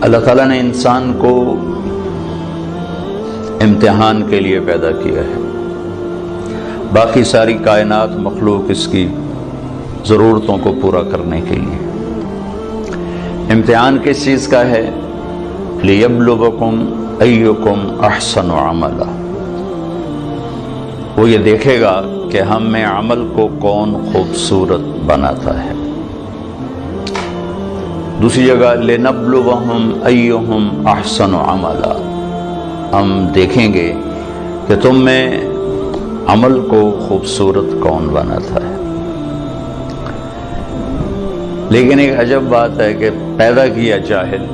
اللہ تعالیٰ نے انسان کو امتحان کے لیے پیدا کیا ہے، باقی ساری کائنات مخلوق اس کی ضرورتوں کو پورا کرنے کے لیے۔ امتحان کس چیز کا ہے؟ لِيَبْلُوَكُمْ أَيُّكُمْ أَحْسَنُ عَمَلًا، وہ یہ دیکھے گا کہ ہم میں عمل کو کون خوبصورت بناتا ہے۔ دوسری جگہ لِنَبْلُوَهُمْ أَيُّهُمْ أَحْسَنُ عَمَلًا، ہم دیکھیں گے کہ تم میں عمل کو خوبصورت کون بناتا ہے۔ لیکن ایک عجب بات ہے کہ پیدا کیا جاہل،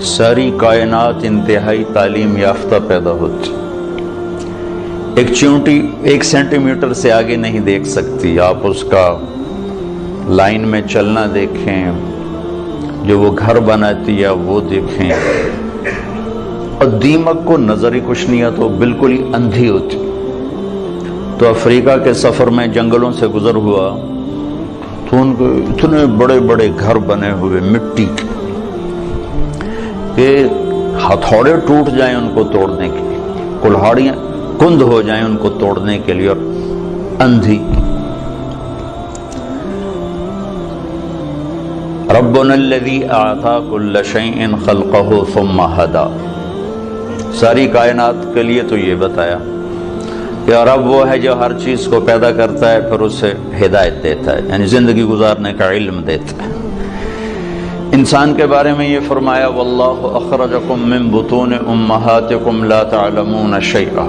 ساری کائنات انتہائی تعلیم یافتہ پیدا ہوتی، ایک چونٹی 1 سینٹی میٹر سے آگے نہیں دیکھ سکتی، آپ اس کا لائن میں چلنا دیکھیں، جو وہ گھر بناتی ہے وہ دیکھیں، اور دیمک کو نظر ہی کچھ نہیں آتا، بالکل ہی اندھی ہوتی۔ تو افریقہ کے سفر میں جنگلوں سے گزر ہوا تو ان کو اتنے بڑے بڑے گھر بنے ہوئے مٹی کے کہ ہتھوڑے ٹوٹ جائیں ان کو توڑنے کے لیے، کلہاڑیاں کند ہو جائیں ان کو توڑنے کے لیے، اور اندھی۔ ربنا الذی اعطى كل شیء خلقه ثم هدى، ساری کائنات کے لیے تو یہ بتایا کہ رب وہ ہے جو ہر چیز کو پیدا کرتا ہے پھر اسے ہدایت دیتا ہے، یعنی زندگی گزارنے کا علم دیتا ہے۔ انسان کے بارے میں یہ فرمایا واللہ اخرجکم من بطون امہاتکم لا تعلمون شیئا،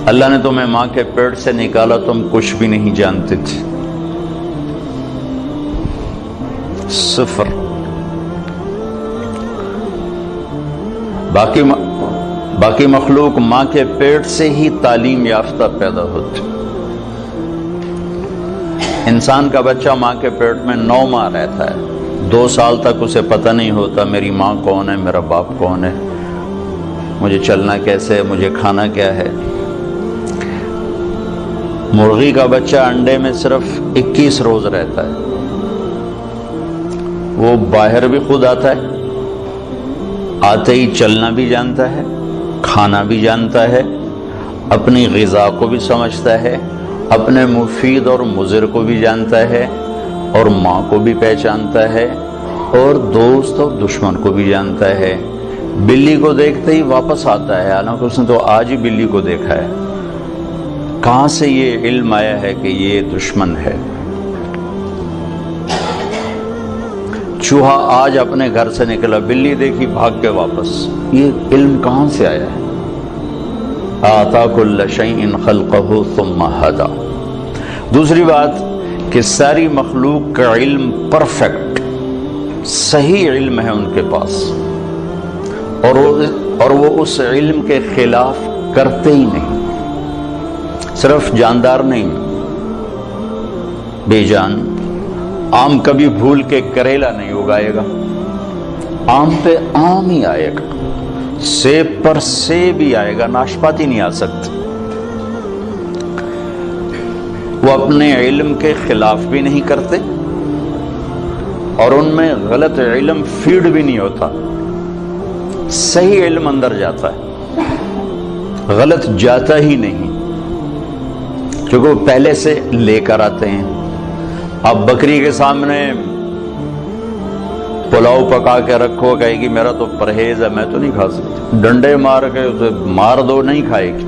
اللہ نے تمہیں ماں کے پیٹ سے نکالا، تم کچھ بھی نہیں جانتے تھے، صفر۔ باقی مخلوق ماں کے پیٹ سے ہی تعلیم یافتہ پیدا ہوتی، انسان کا بچہ ماں کے پیٹ میں 9 ماہ رہتا ہے، 2 سال تک اسے پتہ نہیں ہوتا میری ماں کون ہے، میرا باپ کون ہے، مجھے چلنا کیسے ہے، مجھے کھانا کیا ہے۔ مرغی کا بچہ انڈے میں صرف 21 روز رہتا ہے، وہ باہر بھی خود آتا ہے، آتے ہی چلنا بھی جانتا ہے، کھانا بھی جانتا ہے، اپنی غذا کو بھی سمجھتا ہے، اپنے مفید اور مضر کو بھی جانتا ہے، اور ماں کو بھی پہچانتا ہے، اور دوست اور دشمن کو بھی جانتا ہے۔ بلی کو دیکھتے ہی واپس آتا ہے، حالانکہ اس نے تو آج ہی بلی کو دیکھا ہے۔ کہاں سے یہ علم آیا ہے کہ یہ دشمن ہے؟ چوہا آج اپنے گھر سے نکلا، بلی دیکھی بھاگ کے واپس، یہ علم کہاں سے آیا ہے؟ آتا کل شیء خلقہ ثم ہدی۔ دوسری بات کہ ساری مخلوق کا علم پرفیکٹ صحیح علم ہے ان کے پاس، اور وہ اس علم کے خلاف کرتے ہی نہیں، صرف جاندار نہیں، بے جان۔ آم کبھی بھول کے کریلا نہیں اگائے گا، آم پہ آم ہی آئے گا، سیب پر سیب ہی آئے گا، ناشپاتی نہیں آ سکتی۔ وہ اپنے علم کے خلاف بھی نہیں کرتے، اور ان میں غلط علم فیڈ بھی نہیں ہوتا، صحیح علم اندر جاتا ہے، غلط جاتا ہی نہیں، کیونکہ وہ پہلے سے لے کر آتے ہیں۔ اب بکری کے سامنے پلاؤ پکا کے رکھو، کہے گی میرا تو پرہیز ہے، میں تو نہیں کھا سکتی، ڈنڈے مار کے اسے مار دو نہیں کھائے گی۔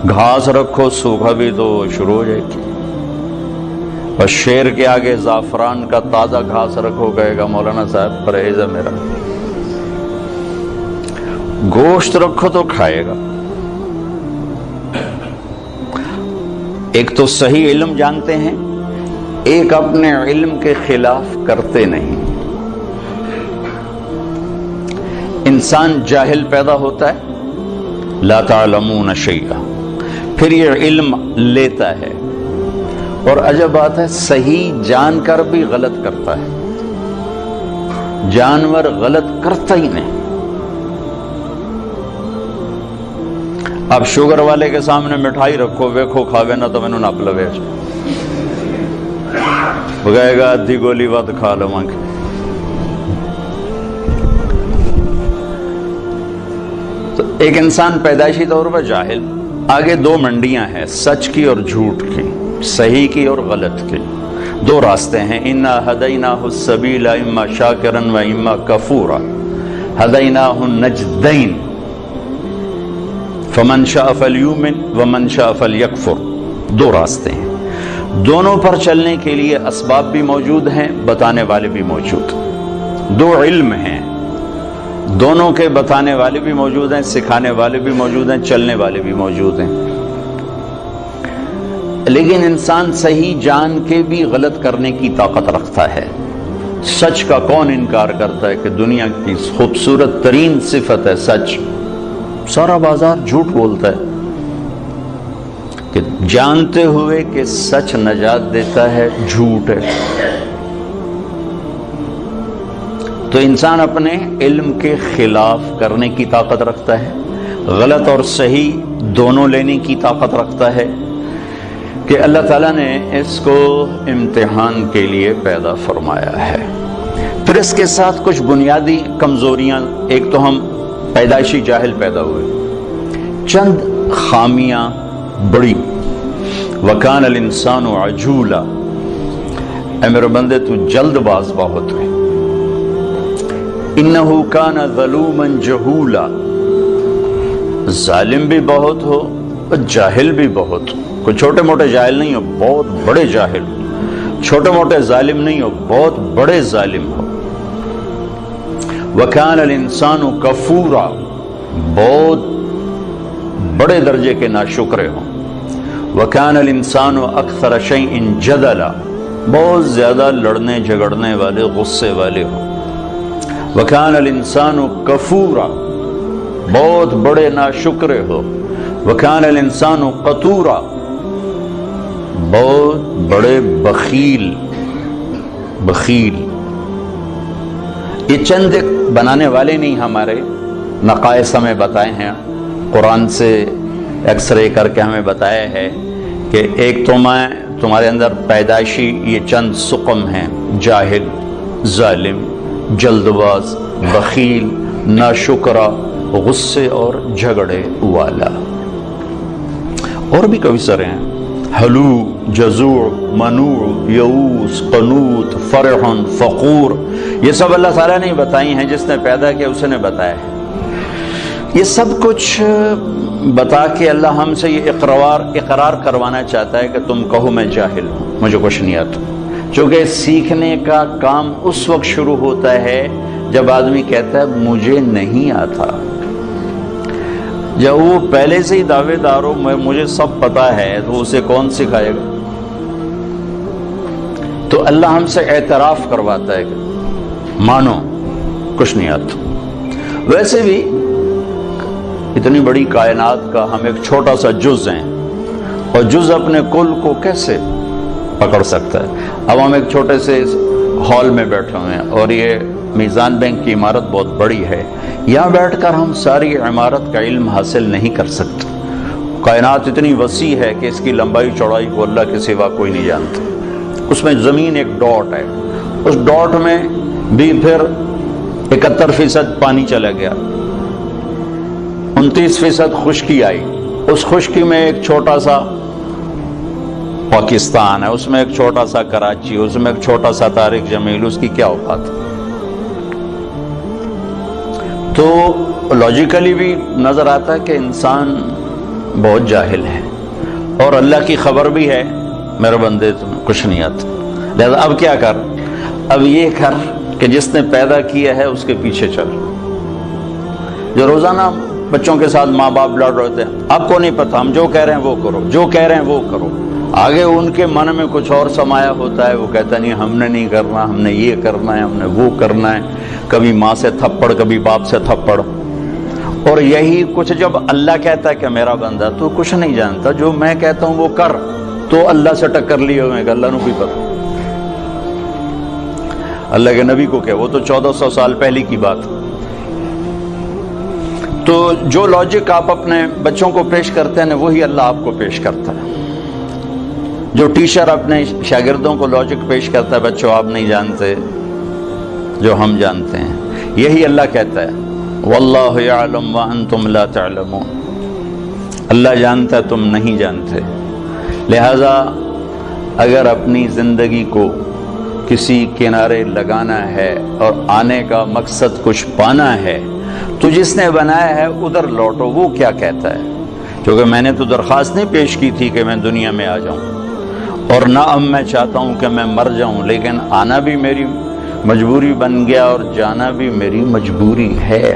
گھاس رکھو سوکھا بھی تو شروع ہو جائے گی، اور شیر کے آگے زعفران کا تازہ گھاس رکھو، کہے گا مولانا صاحب پرہیز ہے میرا۔ گوشت رکھو تو کھائے گا۔ ایک تو صحیح علم جانتے ہیں، ایک اپنے علم کے خلاف کرتے نہیں۔ انسان جاہل پیدا ہوتا ہے، لا تعلمون شیئا، پھر یہ علم لیتا ہے، اور عجب بات ہے صحیح جان کر بھی غلط کرتا ہے، جانور غلط کرتا ہی نہیں۔ اب شوگر والے کے سامنے مٹھائی رکھو، ویکھو کھاوے نہ تو مینوں نپ لوے، وہ کہے گا ادھی گولی ود کھا لواں گے۔ ایک انسان پیدائشی طور پر جاہل، آگے دو منڈیاں ہیں، سچ کی اور جھوٹ کی، صحیح کی اور غلط کی، دو راستے ہیں۔ انا ہدیناہ السبیل اما شاکرا و اما کفورا ہدیناہ النجدین فمن شاء فلیؤمن ومن شاء فلیکفر، دو راستے ہیں، دونوں پر چلنے کے لیے اسباب بھی موجود ہیں، بتانے والے بھی موجود، دو علم ہیں، دونوں کے بتانے والے بھی موجود ہیں، سکھانے والے بھی موجود ہیں، چلنے والے بھی موجود ہیں۔ لیکن انسان صحیح جان کے بھی غلط کرنے کی طاقت رکھتا ہے۔ سچ کا کون انکار کرتا ہے کہ دنیا کی خوبصورت ترین صفت ہے سچ، سارا بازار جھوٹ بولتا ہے، کہ جانتے ہوئے کہ سچ نجات دیتا ہے جھوٹ ہے۔ تو انسان اپنے علم کے خلاف کرنے کی طاقت رکھتا ہے، غلط اور صحیح دونوں لینے کی طاقت رکھتا ہے، کہ اللہ تعالیٰ نے اس کو امتحان کے لیے پیدا فرمایا ہے۔ پھر اس کے ساتھ کچھ بنیادی کمزوریاں، ایک تو ہم پیدائشی جاہل پیدا ہوئے، چند خامیاں بڑی، وَكَانَ الْإِنسَانُ عَجُولًا، اے میرے بندے تو جلد باز بہت ہے، اِنَّهُ كَانَ ظَلُومًا جَهُولًا، ظالم بھی بہت ہو اور جاہل بھی بہت ہو، کوئی چھوٹے موٹے جاہل نہیں ہو، بہت بڑے جاہل ہو، چھوٹے موٹے ظالم نہیں ہو، بہت بڑے ظالم ہو۔ وَكَانَ الْإِنسَانُ كَفُورًا، بہت بڑے درجے کے ناشکرے ہوں۔ وَكَانَ الْإِنسَانُ أَكْثَرَ شَيْءٍ جَدَلًا، بہت زیادہ لڑنے جھگڑنے والے، غصے والے ہوں۔ وَكَانَ الْإِنسَانُ كَفُورًا، بہت بڑے ناشکرے ہو۔ وَكَانَ الْإِنسَانُ قَتُورًا، بہت بڑے بخیل۔ یہ چند بنانے والے نہیں، ہمارے نقائص ہمیں بتائے ہیں، قرآن سے ایکس رے کر کے ہمیں بتایا ہے کہ ایک تمہارے اندر پیدائشی یہ چند سقم ہیں، جاہل، ظالم، جلد باز، بخیل، ناشکرا، غصے اور جھگڑے والا۔ اور بھی کئی سارے ہیں، حلو، جزوع، منوع، یئوس، قنوط، فرح، فقور، یہ سب اللہ تعالیٰ نے بتائی ہیں، جس نے پیدا کیا اس نے بتایا ہے۔ یہ سب کچھ بتا کے اللہ ہم سے یہ اقرار کروانا چاہتا ہے کہ تم کہو میں جاہل ہوں، مجھے کچھ نہیں آتا، چونکہ سیکھنے کا کام اس وقت شروع ہوتا ہے جب آدمی کہتا ہے مجھے نہیں آتا۔ جب وہ پہلے سے ہی دعوے دار ہو مجھے سب پتا ہے، تو اسے کون سکھائے گا؟ تو اللہ ہم سے اعتراف کرواتا ہے کہ مانو کچھ نہیں آتا۔ ویسے بھی اتنی بڑی کائنات کا ہم ایک چھوٹا سا جز ہیں، اور جز اپنے کل کو کیسے پکڑ سکتا ہے؟ اب ہم ایک چھوٹے سے ہال میں بیٹھے ہوئے ہیں، اور یہ میزان بینک کی عمارت بہت بڑی ہے، یہاں بیٹھ کر ہم ساری عمارت کا علم حاصل نہیں کر سکتے۔ کائنات اتنی وسیع ہے کہ اس کی لمبائی چوڑائی کو اللہ کے سوا کوئی نہیں جانتا۔ اس میں زمین ایک ڈاٹ ہے، اس ڈاٹ میں بھی پھر 71% پانی چلا گیا، 29% خشکی آئی، اس خشکی میں ایک چھوٹا سا پاکستان ہے، اس میں ایک چھوٹا سا کراچی، اس میں ایک چھوٹا سا طارق جمیل، اس کی کیا اوقات؟ تو لاجیکلی بھی نظر آتا ہے کہ انسان بہت جاہل ہے، اور اللہ کی خبر بھی ہے میرے بندے تمہیں کچھ نہیں آتا۔ لہذا اب کیا کر؟ اب یہ کر کہ جس نے پیدا کیا ہے اس کے پیچھے چل۔ جو روزانہ بچوں کے ساتھ ماں باپ لڑ رہے ہیں، آپ کو نہیں پتا، ہم جو کہہ رہے ہیں وہ کرو، جو کہہ رہے ہیں وہ کرو، آگے ان کے من میں کچھ اور سمایا ہوتا ہے، وہ کہتا نہیں ہم نے نہیں کرنا، ہم نے یہ کرنا ہے، ہم نے وہ کرنا ہے، کبھی ماں سے تھپڑ، کبھی باپ سے تھپڑ۔ اور یہی کچھ جب اللہ کہتا ہے کہ میرا بندہ تو کچھ نہیں جانتا، جو میں کہتا ہوں وہ کر، تو اللہ سے ٹکر لیے ہوئے کہ اللہ نے بھی پتا، اللہ کے نبی کو کیا، وہ تو 1400 سال پہلے کی بات۔ تو جو لاجک آپ اپنے بچوں کو پیش کرتے ہیں وہی اللہ آپ کو پیش کرتا ہے۔ جو ٹیچر اپنے شاگردوں کو لاجک پیش کرتا ہے، بچوں آپ نہیں جانتے جو ہم جانتے ہیں، یہی اللہ کہتا ہے واللہ یعلم وانتم لا تعلمون، اللہ جانتا تم نہیں جانتے۔ لہذا اگر اپنی زندگی کو کسی کنارے لگانا ہے اور آنے کا مقصد کچھ پانا ہے تو جس نے بنایا ہے ادھر لوٹو۔ وہ کیا کہتا ہے؟ کیونکہ میں نے تو درخواست نہیں پیش کی تھی کہ میں دنیا میں آ جاؤں، اور نہ اب میں چاہتا ہوں کہ میں مر جاؤں، لیکن آنا بھی میری مجبوری بن گیا اور جانا بھی میری مجبوری ہے،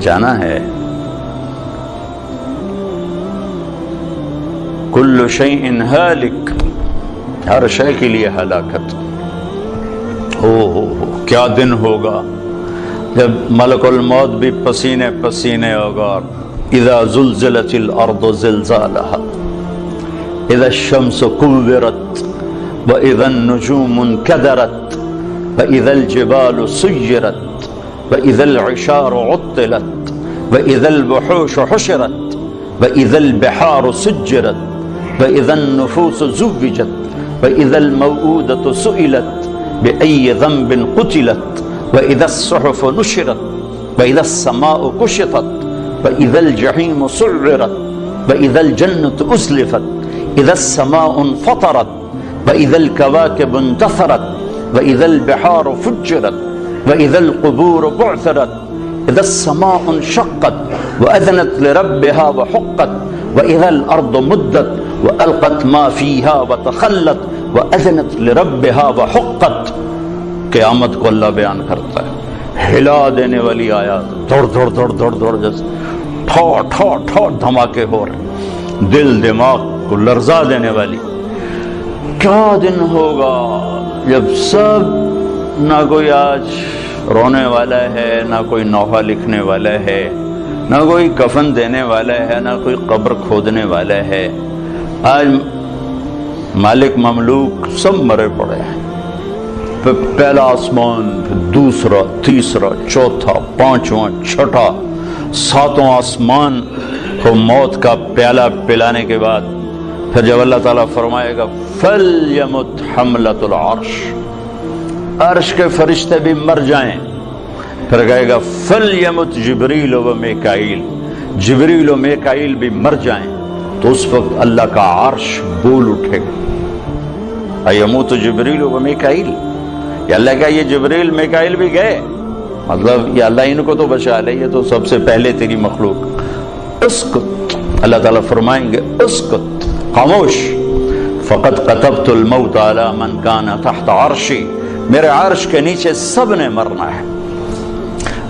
جانا ہے۔ کل شیء ہالک، ہر شے کے لیے ہلاکت۔ ہو کیا دن ہوگا جب ملک الموت بھی پسینے پسینے ہوگا۔ اذا زلزلت الارض زلزالها، اذا الشمس كورت، واذا النجوم انكدرت، واذا الجبال سيرت، واذا العشار عطلت، واذا الوحوش حشرت، واذا البحار سجرت، واذا النفوس زوجت، واذا الموءودة سئلت بأي ذنب قتلت، وإذا الصحف نشرت، وإذا السماء كشطت، وإذا الجحيم سعرت، وإذا الجنة أزلفت، إذا السماء انفطرت، وإذا الكواكب انتثرت، وإذا البحار فجرت، وإذا القبور بعثرت، إذا السماء انشقت وأذنت لربها وحقت، وإذا الأرض مدت وألقت ما فيها وتخلت وأذنت لربها وحقت۔ قیامت کو اللہ بیان کرتا ہے، ہلا دینے والی آیات، دوڑ دوڑ دوڑ دوڑ دوڑ جیسے ٹھو ٹھو ٹھو دھماکے ہو رہے، دل دماغ کو لرزا دینے والی۔ کیا دن ہوگا جب سب، نہ کوئی آج رونے والا ہے، نہ کوئی نوحہ لکھنے والا ہے، نہ کوئی کفن دینے والا ہے، نہ کوئی قبر کھودنے والا ہے۔ آج مالک مملوک سب مرے پڑے ہیں، پھر پہلا آسمان، پھر دوسرا، تیسرا، چوتھا، پانچواں، چھٹا، ساتوں آسمان کو موت کا پیالہ پلانے کے بعد پھر جب اللہ تعالیٰ فرمائے گا فَلْيَمُتْ حَمْلَةُ الْعَرْشِ، عرش کے فرشتے بھی مر جائیں، پھر کہے گا فَلْيَمُتْ جبریل و میکائیل، جبریل و میکائیل بھی مر جائیں، تو اس وقت اللہ کا عرش بول اٹھے گا۔ ایموت جبریل و میکائیل، یا اللہ کا یہ جبریل میکائیل بھی گئے، مطلب یہ اللہ ان کو تو بچا لے، یہ تو سب سے پہلے تیری مخلوق۔ اسکت، اللہ تعالیٰ فرمائیں گے اسکت، خاموش، فقد قتبت الموت علی من کان تحت عرشی، میرے عرش کے نیچے سب نے مرنا ہے۔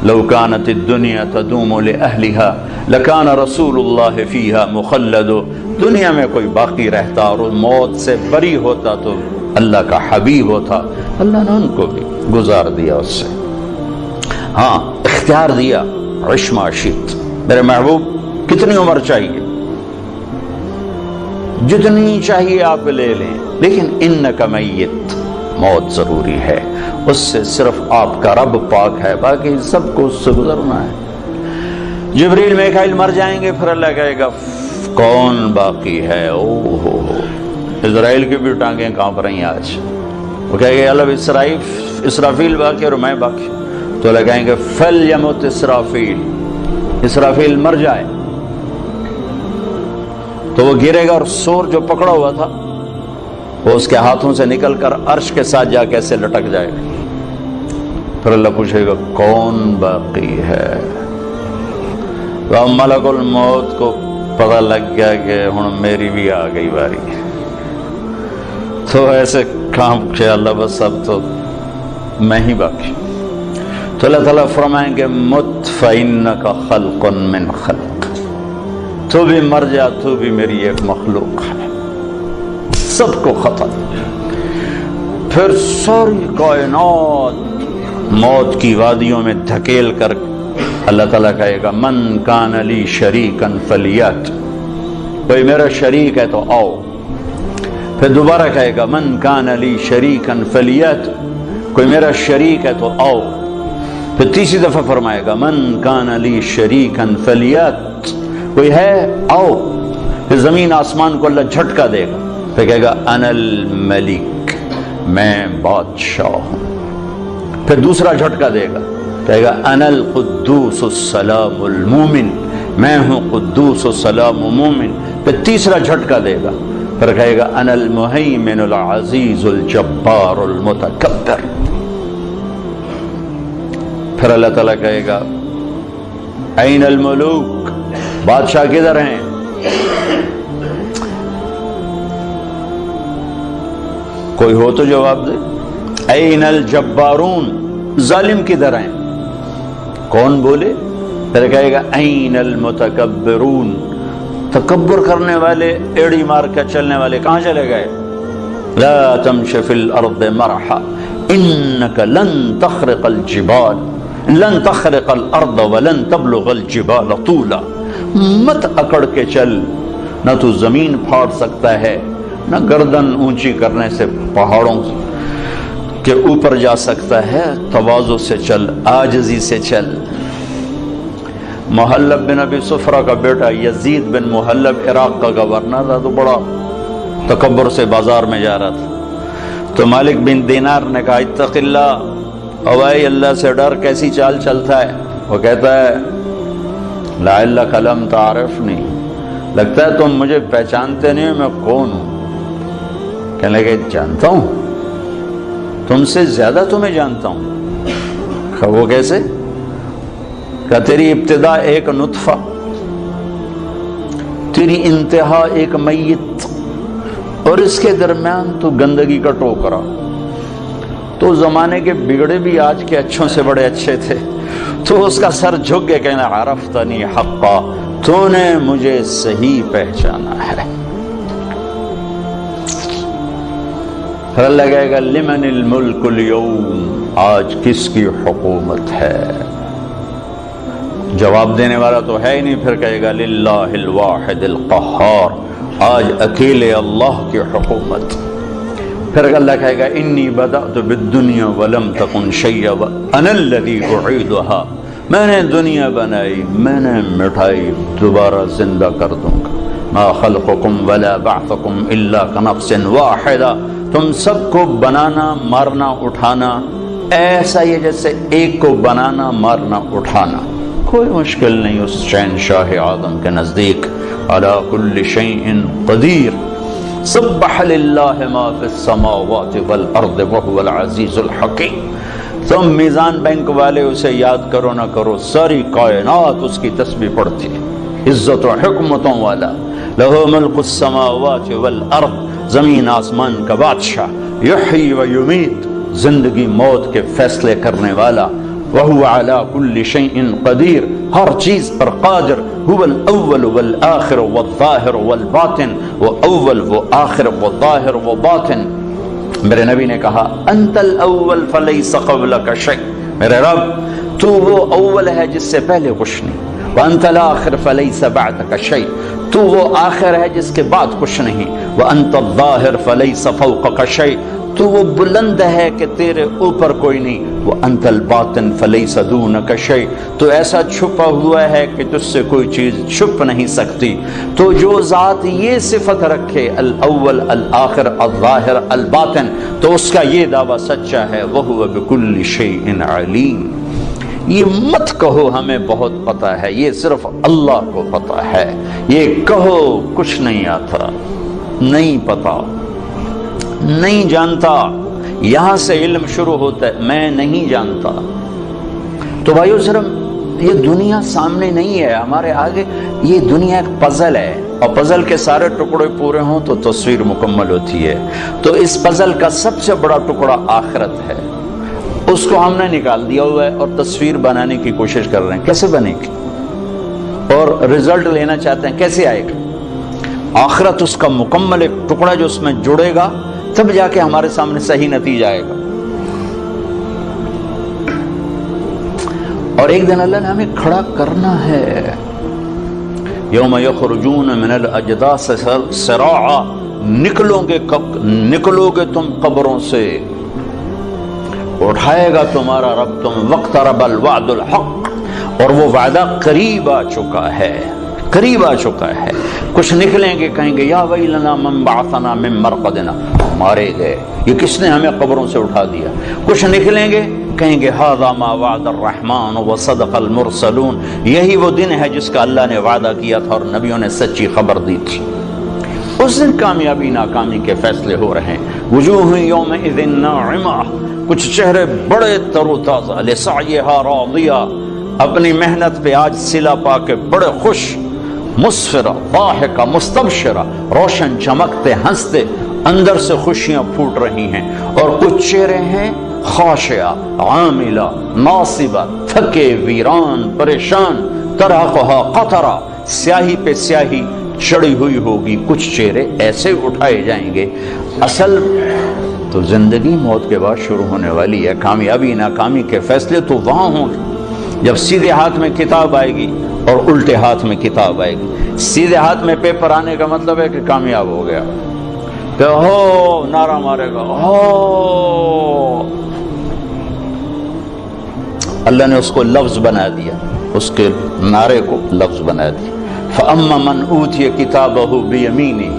لو كانت الدنيا تدوم لأهلها لكان رسول الله فيها مخلد، دنیا میں کوئی باقی رہتا اور موت سے بری ہوتا تو اللہ کا حبیب ہوتا، اللہ نے ان کو بھی گزار دیا، اس سے ہاں اختیار دیا، عش ما شئت، میرے محبوب کتنی عمر چاہیے، جتنی چاہیے آپ لے لیں، لیکن انک میت، موت ضروری ہے، اس سے صرف آپ کا رب پاک ہے، باقی سب کو اس سے گزرنا ہے۔ جبریل میکائیل مر جائیں گے، پھر اللہ کہے گا کون باقی ہے؟ او ہو اسرائیل کی بھی ٹانگیں کانپ رہی ہیں آج، وہ کہے گے اللہ اسرافیل باقی اور میں باقی، تو اللہ کہیں گے فَلْيَمُتْ اسرافیل، اسرافیل مر جائے، تو وہ گرے گا اور سور جو پکڑا ہوا تھا وہ اس کے ہاتھوں سے نکل کر عرش کے ساتھ جا کے ایسے لٹک جائے گا، پھر اللہ پوچھے گا کون باقی ہے؟ تو اب ملک الموت کو پتہ لگ گیا کہ ہن میری بھی آ گئی باری، تو ایسے کام کہ اللہ بس اب تو میں ہی باقی، تو اللہ تعالیٰ فرمائیں گے مت فَإِنَّكَ خَلْقٌ مِّن خَلْقٍ، تو بھی مر جا، تو بھی میری ایک مخلوق ہے، سب کو ختم۔ پھر ساری کائنات موت کی وادیوں میں دھکیل کر اللہ تعالیٰ کہے گا من کان لی شریکن فلیات، کوئی میرا شریک ہے تو آؤ، پھر دوبارہ کہے گا من کان لی شریکن فلیات، کوئی میرا شریک ہے تو آؤ، پھر تیسری دفعہ فرمائے گا من کان لی شریکن فلیات، کوئی ہے آؤ، پھر زمین آسمان کو اللہ جھٹکا دے گا، پھر کہے گا انا الملک، میں بادشاہ ہوں، پھر دوسرا جھٹکا دے گا، کہے گا انا القدوس السلام المومن، میں ہوں قدوس السلام مومن. پھر تیسرا جھٹکا دے گا، پھر کہے گا انا المہیمن العزیز الجبار المتکبر. پھر اللہ تعالیٰ کہے گا این الملوک، بادشاہ کدھر ہیں؟ کوئی ہو تو جواب دے. این الجبارون، ظالم کدھر ہیں؟ کون بولے؟ پھر کہے گا این المتکبرون، تکبر کرنے والے، ایڑی مار کے چلنے والے کہاں چلے گئے؟ لا تمش فی الارض مرحا انک لن تخرق الجبال، لن تخرق الارض ولن تبلغ الجبال طولا. مت اکڑ کے چل، نہ تو زمین پھاڑ سکتا ہے، نہ گردن اونچی کرنے سے پہاڑوں کے اوپر جا سکتا ہے. تواضع سے چل، عاجزی سے چل. محلب بن ابی صفرہ کا بیٹا یزید بن محلب عراق کا گورنر تھا، تو بڑا تکبر سے بازار میں جا رہا تھا. تو مالک بن دینار نے کہا اتق اللہ، اوائے اللہ سے ڈر، کیسی چال چلتا ہے؟ وہ کہتا ہے لعلک لم تعرفنی، لگتا ہے تم مجھے پہچانتے نہیں میں کون ہوں. کہنے لگے جانتا ہوں، تم سے زیادہ تمہیں جانتا ہوں. وہ کیسے؟ کہ تیری ابتدا ایک نطفہ، تیری انتہا ایک میت، اور اس کے درمیان تو گندگی کا ٹوکرا. تو زمانے کے بگڑے بھی آج کے اچھوں سے بڑے اچھے تھے. تو اس کا سر جھک کے کہنا عرفتنی حقا، تو نے مجھے صحیح پہچانا ہے. پھر اللہ کہے گا لمن الملک اليوم، آج کس کی حکومت ہے؟ جواب دینے والا تو ہے ہی نہیں. پھر کہے گا للہ الواحد القہار، آج اکیلے اللہ کی حکومت. پھر اللہ کہے گا انی بدأت بالدنیا ولم تکن شیئا وانا الذی اعیدها، میں نے دنیا بنائی، میں نے مٹھائی، دوبارہ زندہ کر دوں گا. ما خلقکم ولا بعثکم الا کنفس واحدہ، تم سب کو بنانا، مارنا، اٹھانا ایسا ہی ہے جیسے ایک کو بنانا، مارنا، اٹھانا. کوئی مشکل نہیں اس شہنشاہ اعظم کے نزدیک. علی کل شیء قدیر، سبح للہ ما فی السماوات والارض وهو العزیز الحکیم. تم میزان بینک والے اسے یاد کرو نہ کرو، ساری کائنات اس کی تسبیح پڑھتی ہے. عزت و حکمتوں والا، لہ ملک السماوات والارض، زمین آسمان کا بادشاہ، یحیی و یمیت، زندگی موت کے فیصلے کرنے والا. وَهُوَ عَلَى كُلِّ شَيْءٍ قَدِير، ہر چیز پر قادر. هُوَ الْأَوَّلُ وَالْآخِرُ وَالظَّاهِرُ وَالْبَاطِنُ، وہ اول، وہ آخر، وہ ظاہر، وہ باطن. میرے نبی نے کہا انت الاول فلیس قبلک شیء، میرے رب تو وہ اول ہے جس سے پہلے کچھ نہیں. وانت الاخر فلیس بعدک شیء، تو وہ آخر ہے جس کے بعد کچھ نہیں. وانت الظاہر فلیس فوقک شیء، تو وہ بلند ہے کہ تیرے اوپر کوئی نہیں. وانت الباطن فلیس دونک شیء، تو ایسا چھپا ہوا ہے کہ تجھ سے کوئی چیز چھپ نہیں سکتی. تو جو ذات یہ صفت رکھے الاول الآخر الظاہر الباطن، تو اس کا یہ دعویٰ سچا ہے. وہو بکل شیء علیم. یہ مت کہو ہمیں بہت پتہ ہے، یہ صرف اللہ کو پتہ ہے. یہ کہو کچھ نہیں آتا، نہیں پتا، نہیں جانتا. یہاں سے علم شروع ہوتا ہے، میں نہیں جانتا. تو بھائیو صرف یہ دنیا سامنے نہیں ہے ہمارے آگے، یہ دنیا ایک پزل ہے، اور پزل کے سارے ٹکڑے پورے ہوں تو تصویر مکمل ہوتی ہے. تو اس پزل کا سب سے بڑا ٹکڑا آخرت ہے، اس کو ہم نے نکال دیا ہوا ہے اور تصویر بنانے کی کوشش کر رہے ہیں. کیسے بنے گی؟ اور رزلٹ لینا چاہتے ہیں، کیسے آئے گا؟ آخرت اس کا مکمل ایک ٹکڑا جو اس میں جڑے گا، تب جا کے ہمارے سامنے صحیح نتیجہ آئے گا. اور ایک دن اللہ نے ہمیں کھڑا کرنا ہے. یوم یخرجون من الاجداث سراعا، نکلو گے تم قبروں سے، اٹھائے گا تمہارا رب تم. واقترب الوعد الحق، اور وہ وعدہ قریب آ چکا ہے، قریب آ چکا ہے. کچھ نکلیں گے، کہیں گے یا ویلنا من بعثنا من مرقدنا، مارے گئے، یہ کس نے ہمیں قبروں سے اٹھا دیا. کچھ نکلیں گے کہیں گے ھذا ما وعد الرحمن وصدق المرسلون، یہی وہ دن ہے جس کا اللہ نے وعدہ کیا تھا اور نبیوں نے سچی خبر دی تھی۔ اس دن کامیابی ناکامی کے فیصلے ہو رہے ہیں۔ وجوہ یومئذ ناعمہ، کچھ چہرے بڑے تر و تازہ، لسعیہا راضیہ، اپنی محنت پہ آج صلہ پا کے بڑے خوش، مسفرہ ضاحکہ مستبشرہ، روشن چمکتے ہنستے، اندر سے خوشیاں پھوٹ رہی ہیں۔ اور کچھ چہرے ہیں خاشعہ عاملہ ناصبہ، تھکے ویران پریشان، ترہقہا قطرہ، سیاہی پہ سیاہی چڑھی ہوئی ہوگی۔ کچھ چہرے ایسے اٹھائے جائیں گے۔ اصل تو زندگی موت کے بعد شروع ہونے والی ہے، کامیابی ناکامی کے فیصلے تو وہاں ہوں گے جب سیدھے ہاتھ میں کتاب آئے گی اور الٹے ہاتھ میں کتاب آئے گی۔ سیدھے ہاتھ میں پیپر آنے کا مطلب ہے کہ کامیاب ہو گیا، کہ ہو نعرہ مارے گا، ہو اللہ نے اس کو لفظ بنا دیا، اس کے نعرے کو لفظ بنا دیا۔ فَأَمَّا مَنْ أُوتِيَ كِتَابَهُ بِيَمِينِهِ،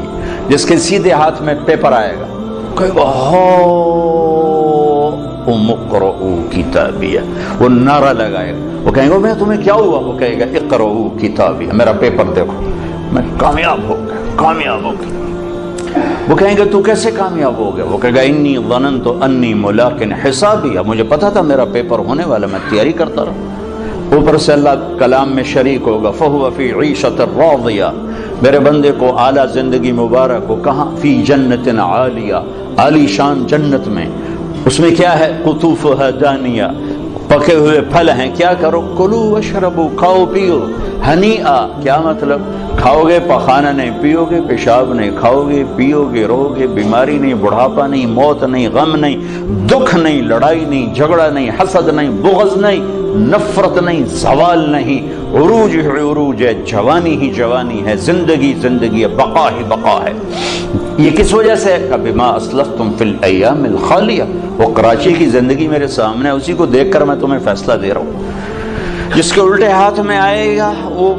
جس کے سیدھے ہاتھ میں پیپر آئے گا، کہے گا هَاؤمُ اقْرَءُوا كِتَابِيَهْ، وہ نعرہ لگائے گا۔ وہ کہیں گے میں تمہیں کیا ہوا؟ وہ کہے گا اقرؤوا کتابیہ، میرا پیپر دیکھو، میں کامیاب ہو گیا، کامیاب ہو گیا۔ وہ کہیں گے تو کیسے کامیاب ہو گیا؟ وہ کہے گا انی ظننت انی ملاق حسابیہ، مجھے پتا تھا میرا پیپر ہونے والا، میں تیاری کرتا رہا۔ اوپر سے اللہ کلام میں شریک ہوگا، فہو فی عیشۃ راضیہ، میرے بندے کو اعلیٰ زندگی مبارک ہو۔ کہاں؟ فی جنت عالیہ، عالی شان جنت میں۔ اس میں کیا ہے؟ قطوفھا دانیہ، پکے ہوئے پھل ہیں۔ کیا کرو؟ کلو واشربو، کھاؤ پیو، ہنیئا، کیا مطلب؟ کھاؤ گے پخانہ نہیں، پیو گے پیشاب نہیں، کھاؤ گے پیو گے رہو گے، بیماری نہیں، بڑھاپا نہیں، موت نہیں، غم نہیں، دکھ نہیں، لڑائی نہیں، جھگڑا نہیں، حسد نہیں، بغض نہیں، نفرت نہیں، زوال نہیں، عروج ہی عروج ہے، جوانی ہی جوانی ہے، زندگی زندگی ہے، بقا ہی بقا ہے۔ یہ کس وجہ سے ہے؟ بما اسلفتم فی الایام الخالیہ، وہ کراچی کی زندگی میرے سامنے ہے، اسی کو دیکھ کر میں تمہیں فیصلہ دے رہا ہوں۔ جس کے الٹے ہاتھ میں آئے گا وہ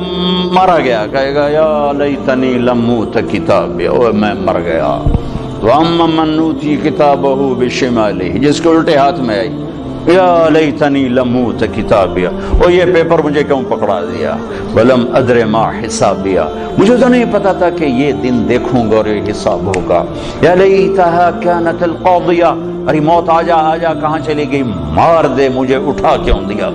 مارا گیا، کہے گا یا لیتنی لم اوت کتابیہ، او میں مر گیا۔ واما من اوتی کتابہ بشمالہ، جس کے الٹے ہاتھ میں آئی یا لیتنی لم اوت کتابیہ، او یہ پیپر مجھے کیوں پکڑا دیا؟ ولم ادر ما حسابیہ، مجھے تو نہیں پتا تھا کہ یہ دن دیکھوں گا اور یہ حساب ہوگا۔ یا لیتہا کانت القاضیہ، ارے موت آجا آجا، کہاں چلی گئی؟ مار دے، مجھے اٹھا کیوں دیا؟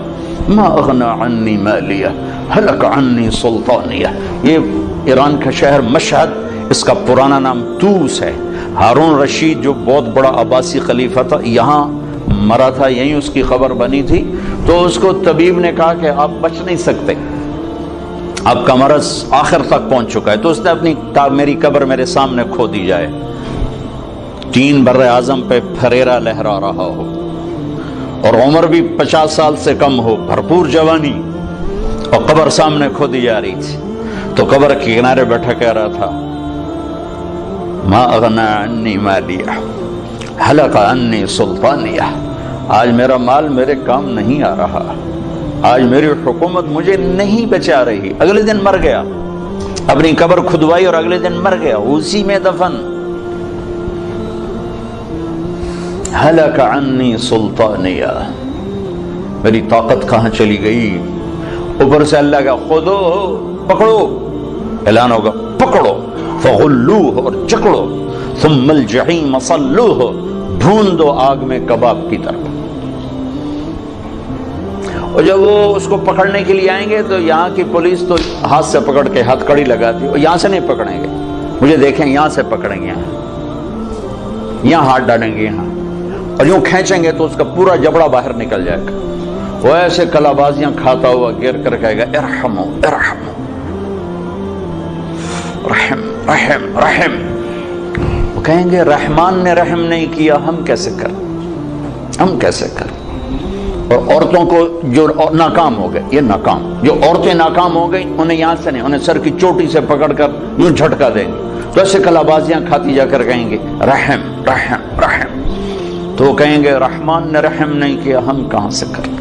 ما اغنى عني مالیہ ہلک عني سلطانیہ، یہ ایران کا شہر مشہد، اس کا پرانا نام توس ہے۔ ہارون رشید جو بہت بڑا عباسی خلیفہ تھا، یہاں مرا تھا، یہیں اس کی خبر بنی تھی، تو اس کو طبیب نے کہا کہ آپ بچ نہیں سکتے، آپ کا مرض آخر تک پہنچ چکا ہے، تو اس نے اپنی میری قبر میرے سامنے کھو دی جائے۔ 3 بر اعظم پہ پھریرا لہرا رہا ہو اور عمر بھی 50 سال سے کم ہو، بھرپور جوانی، اور قبر سامنے کھو دی جا رہی تھی، تو قبر کے کنارے بیٹھا کہہ رہا تھا ما اغنى عني مالیہ ہلک عني سلطانیہ، آج میرا مال میرے کام نہیں آ رہا، آج میری حکومت مجھے نہیں بچا رہی۔ اگلے دن مر گیا، اپنی قبر کھدوائی اور اگلے دن مر گیا، اسی میں دفن۔ ہلک عني سلطانیہ، میری طاقت کہاں چلی گئی؟ اوپر سے اللہ کا خودو، پکڑو، اعلان ہوگا پکڑو، فغلوہ، اور چکڑو، ثم الجحیم صلوہ، بھون دو آگ میں کباب کی طرح۔ اور جب وہ اس کو پکڑنے کے لیے آئیں گے تو یہاں کی پولیس تو ہاتھ سے پکڑ کے ہتھ کڑی لگاتی، اور یہاں سے نہیں پکڑیں گے، مجھے دیکھیں یہاں سے پکڑیں گے، یہاں ہاتھ ڈالیں گے، یہاں، اور یوں کھینچیں گے تو اس کا پورا جبڑا باہر نکل جائے گا۔ وہ ایسے کلا بازیاں کھاتا ہوا گر کر کہے گا ارحمو ارحمو، رحم رحم رحم۔ وہ کہیں گے رحمان نے رحم نہیں کیا، ہم کیسے کریں، ہم کیسے کریں؟ اور عورتوں کو جو ناکام ہو گئے، یہ ناکام، جو عورتیں ناکام ہو گئی انہیں یہاں سے نہیں، انہیں سر کی چوٹی سے پکڑ کر یوں جھٹکا دیں گے، تو ایسے کلا بازیاں کھاتی جا کر کہیں گے رحم رحم رحم، تو وہ کہیں گے رحمان نے رحم نہیں کیا، ہم کہاں سے کریں؟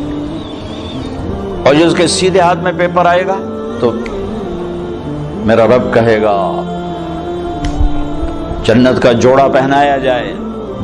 اور جو اس کے سیدھے ہاتھ میں پیپر آئے گا تو میرا رب کہے گا جنت کا جوڑا پہنایا جائے،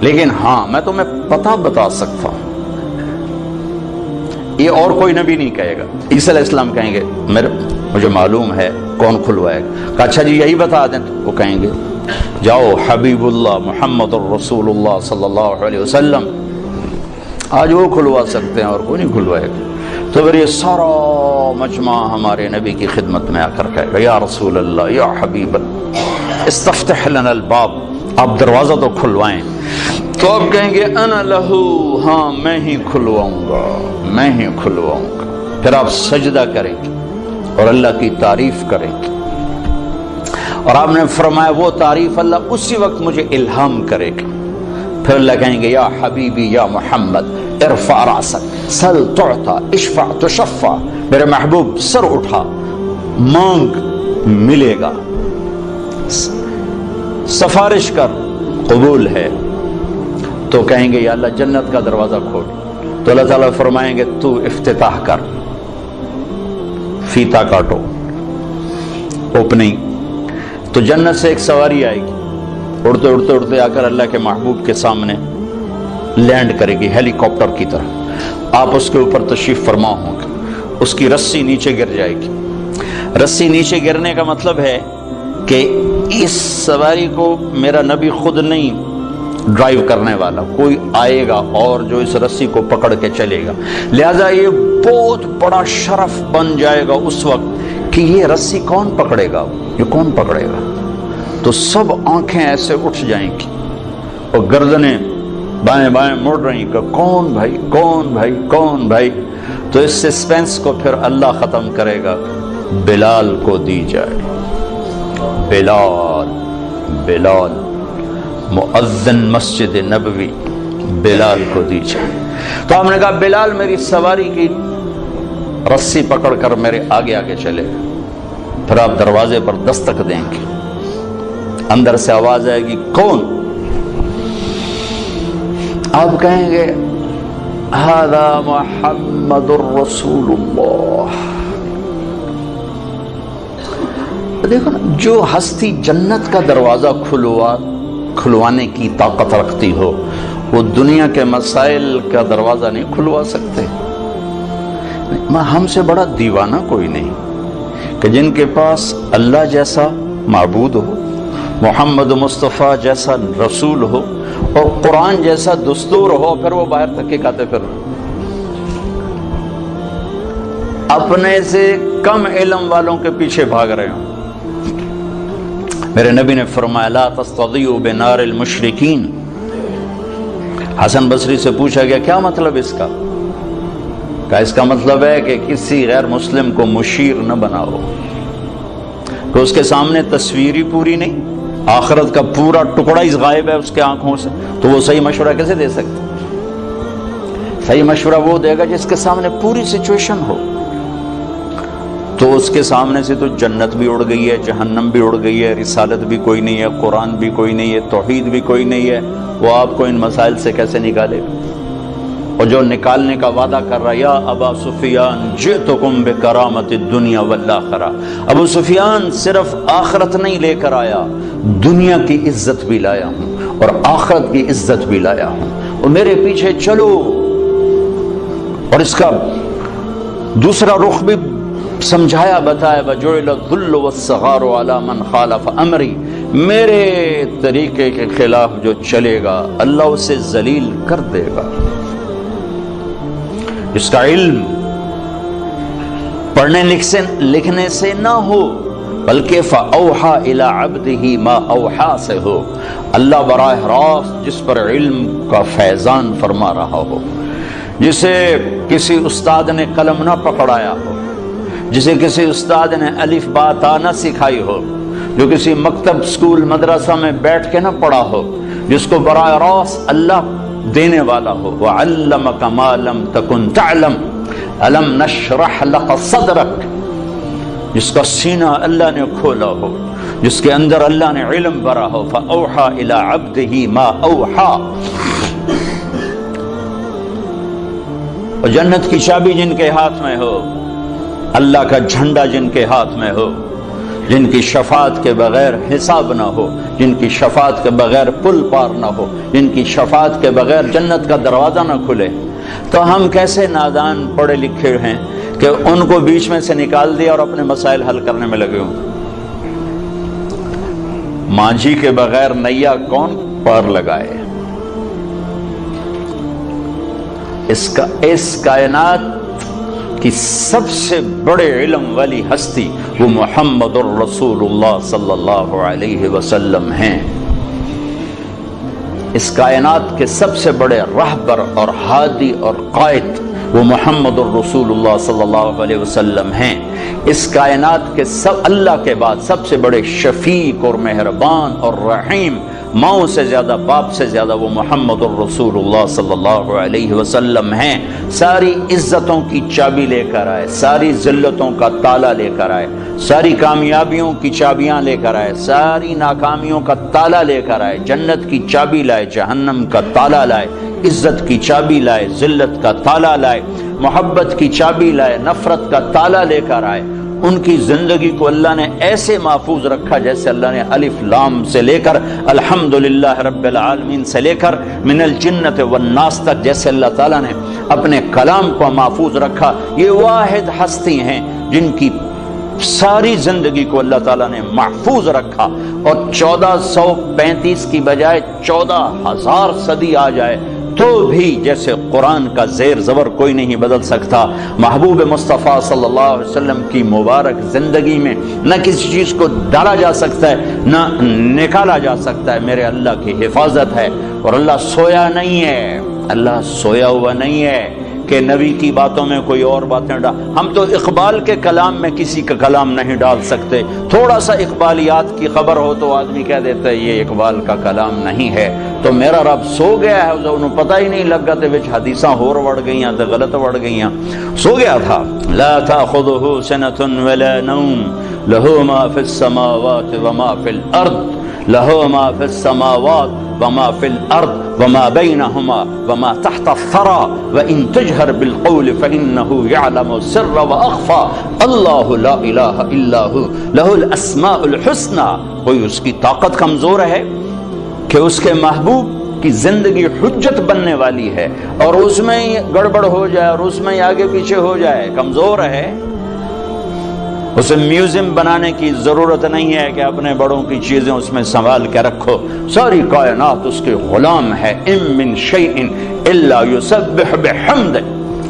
لیکن ہاں میں تمہیں پتہ بتا سکتا ہوں، یہ اور کوئی نبی نہیں کہے گا۔ عیسیٰ علیہ السلام کہیں گے مجھے معلوم ہے کون کھلوائے گا۔ کہا اچھا جی یہی بتا دیں، وہ کہیں گے جاؤ حبیب اللہ محمد الرسول اللہ صلی اللہ علیہ وسلم، آج وہ کھلوا سکتے ہیں اور کوئی نہیں کھلوائے گا۔ تو پھر یہ سارا مجمع ہمارے نبی کی خدمت میں آ کر کہے گا یا رسول اللہ یا حبیب اللہ استفتح لنا الباب، آپ دروازہ تو کھلوائیں۔ تو آپ کہیں گے انا لہو، ہاں میں ہی کھلواؤں گا، میں ہی کھلواؤں گا۔ پھر آپ سجدہ کریں گے اور اللہ کی تعریف کریں گے، اور آپ نے فرمایا وہ تعریف اللہ اسی وقت مجھے الہام کرے گا۔ پھر اللہ کہیں گے یا حبیبی یا محمد ارفع راسک سل تعطا اشفع تشفع، میرے محبوب سر اٹھا مانگ ملے گا، سفارش کر قبول ہے۔ تو کہیں گے یا اللہ جنت کا دروازہ کھول، تو اللہ تعالیٰ فرمائیں گے تو افتتاح کر، فیتا کاٹو، اوپننگ۔ تو جنت سے ایک سواری آئے گی، اڑتے اڑتے اڑتے آ کر اللہ کے محبوب کے سامنے لینڈ کرے گی ہیلی کاپٹر کی طرح، آپ اس کے اوپر تشریف فرما ہوں گے، اس کی رسی نیچے گر جائے گی۔ رسی نیچے گرنے کا مطلب ہے کہ اس سواری کو میرا نبی خود نہیں ڈرائیو کرنے والا، کوئی آئے گا اور جو اس رسی کو پکڑ کے چلے گا، لہذا یہ بہت بڑا شرف بن جائے گا اس وقت کہ یہ رسی کون پکڑے گا، یہ کون پکڑے گا۔ تو سب آنکھیں ایسے اٹھ جائیں گی اور گردنیں بائیں بائیں مڑ رہی کہ کون بھائی کون بھائی کون بھائی۔ تو اس سسپینس کو پھر اللہ ختم کرے گا، بلال کو دی جائے، بلال بلال مؤذن مسجد نبوی، بلال کو دی جائے۔ تو ہم نے کہا بلال میری سواری کی رسی پکڑ کر میرے آگے آگے چلے، پھر آپ دروازے پر دستک دیں گے، اندر سے آواز آئے گی کون؟ آپ کہیں گے ھذا محمد الرسول اللہ۔ دیکھو نا، جو ہستی جنت کا دروازہ کھلوانے کی طاقت رکھتی ہو، وہ دنیا کے مسائل کا دروازہ نہیں کھلوا سکتے۔ ہم سے بڑا دیوانہ کوئی نہیں کہ جن کے پاس اللہ جیسا معبود ہو، محمد مصطفیٰ جیسا رسول ہو اور قرآن جیسا دستور ہو، پھر وہ باہر تک کے کھاتے پھر اپنے سے کم علم والوں کے پیچھے بھاگ رہے ہوں۔ میرے نبی نے فرمایا لا تستضیئوا بنار المشرکین۔ حسن بصری سے پوچھا گیا کیا مطلب اس کا؟ کہا اس کا مطلب ہے کہ کسی غیر مسلم کو مشیر نہ بناؤ، کہ اس کے سامنے تصویری پوری نہیں، آخرت کا پورا ٹکڑا ہی غائب ہے اس کے آنکھوں سے، تو وہ صحیح مشورہ کیسے دے سکتا؟ صحیح مشورہ وہ دے گا جس کے سامنے پوری سچویشن ہو۔ تو اس کے سامنے سے تو جنت بھی اڑ گئی ہے، جہنم بھی اڑ گئی ہے، رسالت بھی کوئی نہیں ہے، قرآن بھی کوئی نہیں ہے، توحید بھی کوئی نہیں ہے، وہ آپ کو ان مسائل سے کیسے نکالے گا؟ اور جو نکالنے کا وعدہ کر رہا یا ابا سفیان جئتکم بکرامت الدنیا والآخرہ، ابو سفیان صرف آخرت نہیں لے کر آیا، دنیا کی عزت بھی لایا ہوں اور آخرت کی عزت بھی لایا ہوں، اور میرے پیچھے چلو۔ اور اس کا دوسرا رخ بھی سمجھایا بتایا، وَجُعِلَ الذُّلُّ وَالصَّغَارُ عَلَى مَنْ خَالَفَ أَمْرِي، میرے طریقے کے خلاف جو چلے گا اللہ اسے ذلیل کر دے گا۔ اس کا علم پڑھنے لکھنے سے نہ ہو، بلکہ فَأَوْحَى إِلَىٰ عَبْدِهِ مَا أَوْحَى سے ہو، اللہ براہ راست جس پر علم کا فیضان فرما رہا ہو، جسے کسی استاد نے قلم نہ پکڑایا ہو، جسے کسی استاد نے الف با تا نہ سکھائی ہو، جو کسی مکتب سکول مدرسہ میں بیٹھ کے نہ پڑھا ہو، جس کو براہ راست اللہ دینے والا ہو۔ وَعَلَّمَكَ مَا لَمْ تَكُنْ تَعْلَمْ أَلَمْ نَشْرَحْ لَكَ صَدْرَكَ، جس کا سینہ اللہ نے کھولا ہو، جس کے اندر اللہ نے علم بھرا ہو۔ فَأَوْحَى إِلَىٰ عَبْدِهِ مَا أَوْحَى، اور جنت کی چابی جن کے ہاتھ میں ہو، اللہ کا جھنڈا جن کے ہاتھ میں ہو، جن کی شفاعت کے بغیر حساب نہ ہو، جن کی شفاعت کے بغیر پل پار نہ ہو، جن کی شفاعت کے بغیر جنت کا دروازہ نہ کھلے، تو ہم کیسے نادان پڑھے لکھے ہیں کہ ان کو بیچ میں سے نکال دیا اور اپنے مسائل حل کرنے میں لگے ہوں۔ مانجھی کے بغیر نیا کون پار لگائے؟ اس کائنات کی سب سے بڑے علم والی ہستی وہ محمد الرسول اللہ صلی اللہ علیہ وسلم ہیں۔ اس کائنات کے سب سے بڑے رہبر اور ہادی اور قائد وہ محمد الرسول اللہ صلی اللہ علیہ وسلم ہیں۔ اس کائنات کے اللہ کے بعد سب سے بڑے شفیق اور مہربان اور رحیم، ماؤں سے زیادہ باپ سے زیادہ وہ محمد الرسول اللہ صلی اللہ علیہ وسلم ہیں۔ ساری عزتوں کی چابی لے کر آئے، ساری ذلتوں کا تالا لے کر آئے، ساری کامیابیوں کی چابیاں لے کر آئے، ساری ناکامیوں کا تالا لے کر آئے، جنت کی چابی لائے، جہنم کا تالا لائے، عزت کی چابی لائے، ذلت کا تالا لائے، محبت کی چابی لائے، نفرت کا تالا لے کر آئے۔ ان کی زندگی کو اللہ نے ایسے محفوظ رکھا جیسے اللہ نے الف لام سے لے کر الحمدللہ رب العالمین سے لے کر من الجنت والناس تک جیسے اللہ تعالیٰ نے اپنے کلام کو محفوظ رکھا۔ یہ واحد ہستی ہیں جن کی ساری زندگی کو اللہ تعالیٰ نے محفوظ رکھا، اور 1435 کی بجائے 14,000 صدی آ جائے تو بھی جیسے قرآن کا زیر زبر کوئی نہیں بدل سکتا۔ محبوب مصطفیٰ صلی اللہ علیہ وسلم کی مبارک زندگی میں نہ کسی چیز کو ڈالا جا سکتا ہے نہ نکالا جا سکتا ہے، میرے اللہ کی حفاظت ہے۔ اور اللہ سویا نہیں ہے، اللہ سویا ہوا نہیں ہے کہ نبی کی باتوں میں کوئی اور باتیں ہم تو اقبال کے کلام میں کسی کا کلام نہیں ڈال سکتے۔ تھوڑا سا اقبالیات کی خبر ہو تو آدمی کہہ دیتا ہے یہ اقبال کا کلام نہیں ہے۔ تو میرا رب سو گیا ہے، انہوں پتہ ہی نہیں لگا تے وچ حدیثاں ہور وڑ گئیاں تے غلط وڑ گئیاں، سو گیا تھا۔ لا تاخذہ سنۃ ولا نوم لہ ما فی السماوات وما فی الارض لہ ما فی السماوات وما فی الارض وما بینہما وما تحت الثری وان تجہر بالقول فانہ یعلم السر واخفی اللہ لا الہ الا ہو لہ الاسماء الحسنی۔ کوئی اس کی طاقت کمزور ہے کہ اس کے محبوب کی زندگی حجت بننے والی ہے اور اس میں گڑبڑ ہو جائے اور اس میں آگے پیچھے ہو جائے؟ کمزور ہے۔ اسے میوزیم بنانے کی ضرورت نہیں ہے کہ اپنے بڑوں کی چیزیں اس میں سنبھال کے رکھو، ساری کائنات اس کے غلام ہے۔ ان من شیء الا یسبح بحمدہ،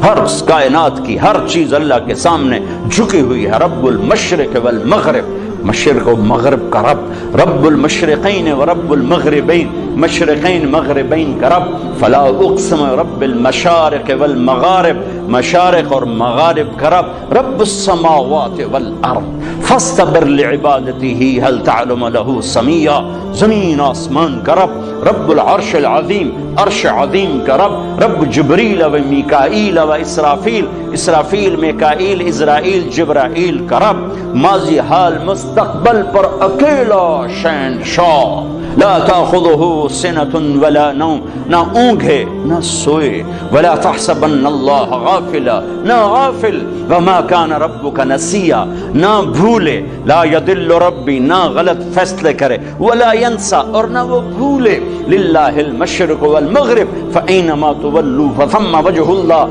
ہر کائنات کی ہر چیز اللہ کے سامنے جھکی ہوئی ہے۔ رب المشرق والمغرب، مشرق و مغرب کا رب، رب المشرقین و رب المغربین، مشرقین مغربین کا رب۔ فلا اقسم رب المشارق والمغارب، مشارق اور مغارب کا رب۔ رب السماوات والارض فاستبر لعبادته هل تعلم له سمیا، زمین آسمان کا رب۔ رب العرش العظیم، عرش عظیم کا رب۔ رب جبریل و میکائیل و اسرافیل، اسرافیل میکائیل اسرائیل جبرائیل کا رب۔ ماضی حال مستقبل پر اکیلا شہنشاہ۔ لا تاخذہ سنۃ ولا نوم، نہ اونگھے نہ سوئے۔ ولا تحسبن اللہ غافلا، نہ غافل۔ وما کان ربک نسیا، نہ بھولے۔ لا یضل ربی، نہ غلط فیصلے کرے۔ ولا ینسا، اور نہ وہ بھولے۔ للہ المشرق والمغرب فاینما تولوا فثم وجہ اللہ،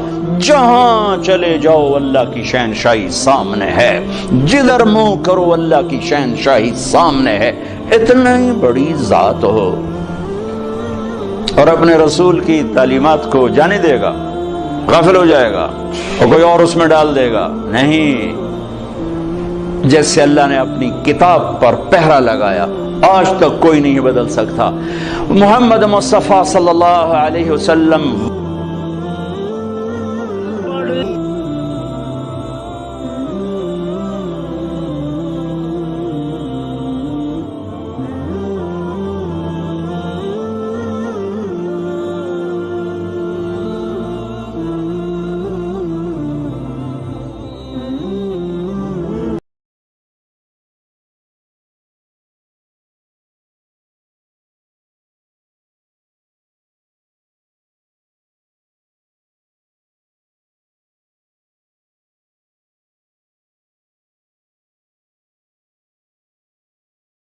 جہاں چلے جاؤ اللہ کی شہنشاہی سامنے ہے، جدھر منہ کرو اللہ کی شہنشاہی سامنے ہے۔ اتنا ہی بڑی ذات ہو اور اپنے رسول کی تعلیمات کو جانے دے گا، غافل ہو جائے گا اور کوئی اور اس میں ڈال دے گا؟ نہیں، جیسے اللہ نے اپنی کتاب پر پہرا لگایا آج تک کوئی نہیں بدل سکتا۔ محمد مصطفیٰ صلی اللہ علیہ وسلم